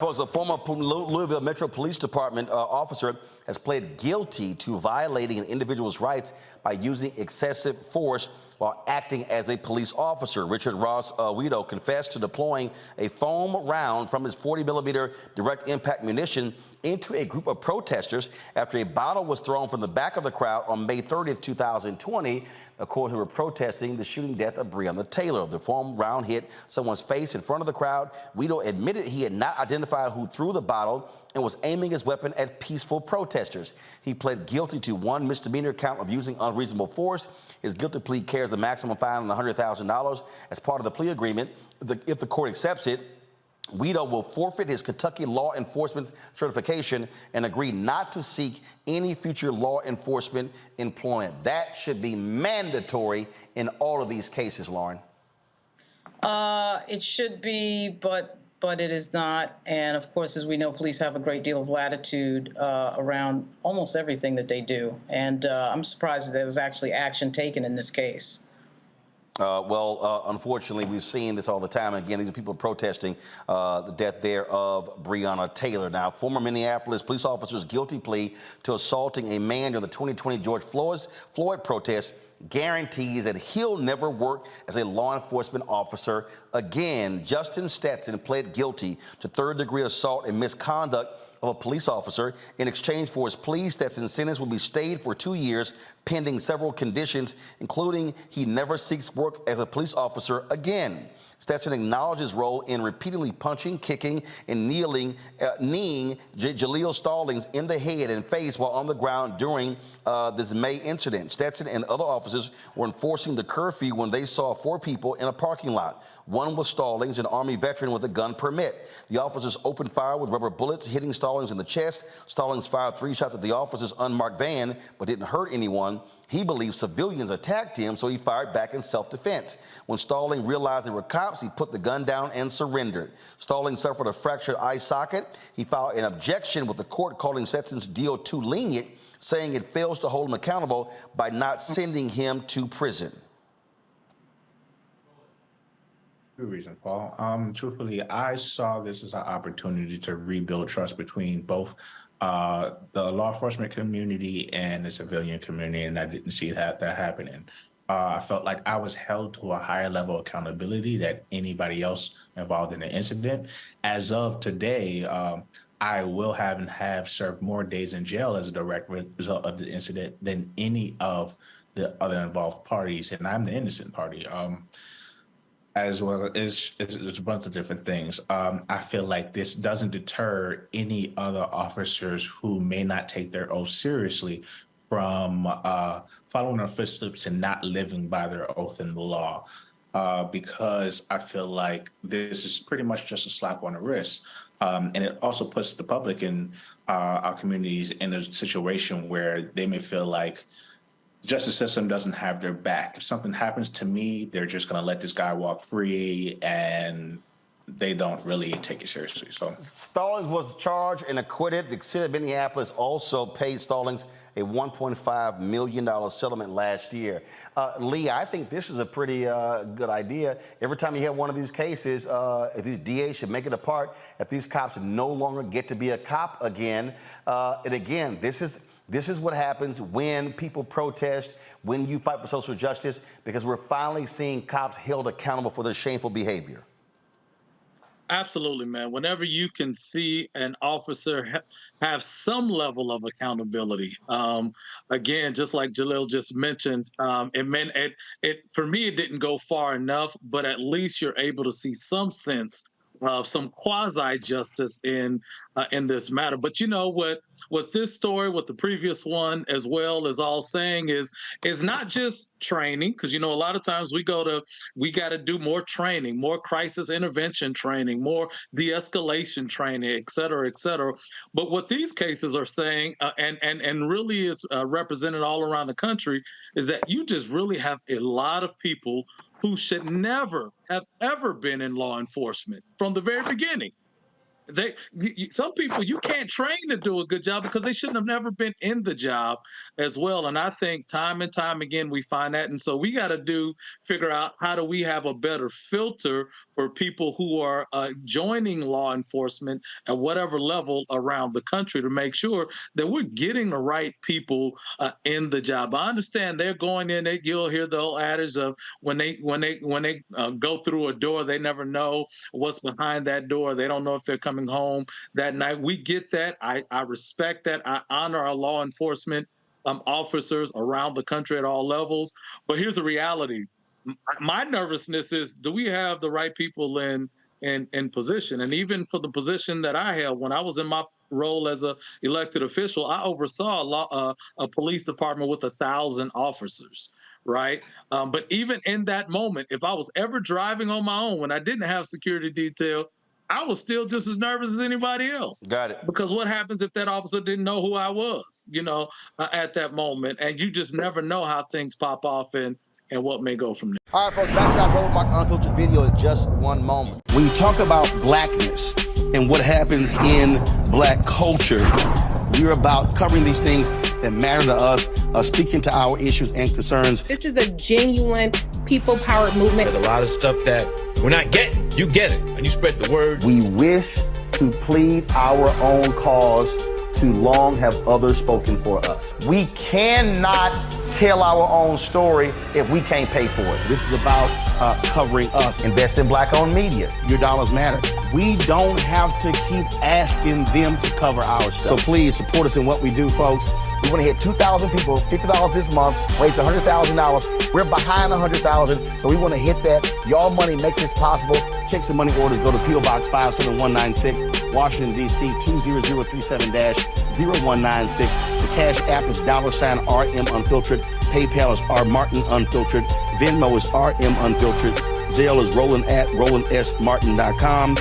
Was a former Louisville Metro Police Department officer has pled guilty to violating an individual's rights by using excessive force while acting as a police officer. Richard Ross Wiedo confessed to deploying a foam round from his 40mm direct impact munition into a group of protesters after a bottle was thrown from the back of the crowd on May 30th, 2020. Of course, who were protesting the shooting death of Breonna Taylor. The foam round hit someone's face in front of the crowd. Wiedo admitted he had not identified who threw the bottle and was aiming his weapon at peaceful protesters. He pled guilty to one misdemeanor count of using unreasonable force. His guilty plea carries a maximum fine of $100,000 as part of the plea agreement. If the court accepts it, Wiedo will forfeit his Kentucky law enforcement certification and agree not to seek any future law enforcement employment. That should be mandatory in all of these cases, Lauren. It should be, but it is not. And of course, as we know, police have a great deal of latitude around almost everything that they do. And I'm surprised that there was actually action taken in this case. Unfortunately, we've seen this all the time. Again, these are people protesting the death there of Breonna Taylor. Now, former Minneapolis police officer's guilty plea to assaulting a man during the 2020 George Floyd protest guarantees that he'll never work as a law enforcement officer again. Justin Stetson pled guilty to third-degree assault and misconduct of a police officer. In exchange for his plea, Stetson's sentence will be stayed for 2 years, pending several conditions, including he never seeks work as a police officer again. Stetson acknowledged his role in repeatedly punching, kicking, and kneeing Jaleel Stallings in the head and face while on the ground during this May incident. Stetson and other officers were enforcing the curfew when they saw 4 people in a parking lot. One was Stallings, an Army veteran with a gun permit. The officers opened fire with rubber bullets, hitting Stallings in the chest. Stallings fired 3 shots at the officer's unmarked van, but didn't hurt anyone. He believed civilians attacked him, so he fired back in self-defense. When Stallings realized they were cops, he put the gun down and surrendered. Stallings suffered a fractured eye socket. He filed an objection with the court, calling Stetson's deal too lenient, saying it fails to hold him accountable by not sending him to prison. Good reason, Paul. Truthfully, I saw this as an opportunity to rebuild trust between both the law enforcement community and the civilian community, and I didn't see that happening. I felt like I was held to a higher level of accountability than anybody else involved in the incident. As of today, I will have served more days in jail as a direct result of the incident than any of the other involved parties, and I'm the innocent party. As well as it's a bunch of different things. I feel like this doesn't deter any other officers who may not take their oath seriously from following their footsteps and not living by their oath in the law, because I feel like this is pretty much just a slap on the wrist. And it also puts the public in our communities in a situation where they may feel like the justice system doesn't have their back. If something happens to me, they're just going to let this guy walk free, and they don't really take it seriously. So Stallings was charged and acquitted. The city of Minneapolis also paid Stallings a $1.5 million settlement last year. Lee, I think this is a pretty good idea. Every time you have one of these cases, if these DAs should make it a part, if these cops no longer get to be a cop again. And again, this is what happens when people protest, when you fight for social justice, because we're finally seeing cops held accountable for their shameful behavior. Absolutely, man. Whenever you can see an officer have some level of accountability, again, just like Jaleel just mentioned, it meant for me, it didn't go far enough, but at least you're able to see some sense of some quasi justice in this matter. But you know what this story, what the previous one as well is all saying is not just training, because you know a lot of times we got to do more training, more crisis intervention training, more de-escalation training, et cetera, et cetera. But what these cases are saying, and really is represented all around the country, is that you just really have a lot of people who should never have ever been in law enforcement from the very beginning. Some people you can't train to do a good job because they shouldn't have never been in the job as well. And I think time and time again we find that, and so we got to figure out how do we have a better filter for people who are joining law enforcement at whatever level around the country to make sure that we're getting the right people in the job. I understand they're going in. You'll hear the old adage of when they go through a door, they never know what's behind that door. They don't know if they're coming home that night. We get that. I respect that. I honor our law enforcement officers around the country at all levels. But here's the reality. My nervousness is, do we have the right people in position? And even for the position that I held when I was in my role as a elected official, I oversaw a police department with 1,000 officers. Right. But even in that moment, if I was ever driving on my own when I didn't have security detail, I was still just as nervous as anybody else. Got it. Because what happens if that officer didn't know who I was, at that moment? And you just never know how things pop off and what may go from there. All right, folks, back to our Roland Martin Unfiltered video in just one moment. When you talk about blackness and what happens in black culture, we're about covering these things that matter to us, speaking to our issues and concerns. This is a genuine people-powered movement. There's a lot of stuff that we're not getting. You get it, and you spread the word. We wish to plead our own cause. Too long have others spoken for us. We cannot tell our own story if we can't pay for it. This is about covering us. Invest in black-owned media. Your dollars matter. We don't have to keep asking them to cover our stuff. So please support us in what we do, folks. We want to hit 2,000 people, $50 this month, raise $100,000. We're behind 100,000, so we want to hit that. Y'all money makes this possible. Checks and money orders go to P.O. Box 57196, Washington, D.C. 20037-0196. The Cash App is $RM Unfiltered. PayPal is R Martin Unfiltered. Venmo is RM Unfiltered. Zelle is Roland at RolandSMartin.com.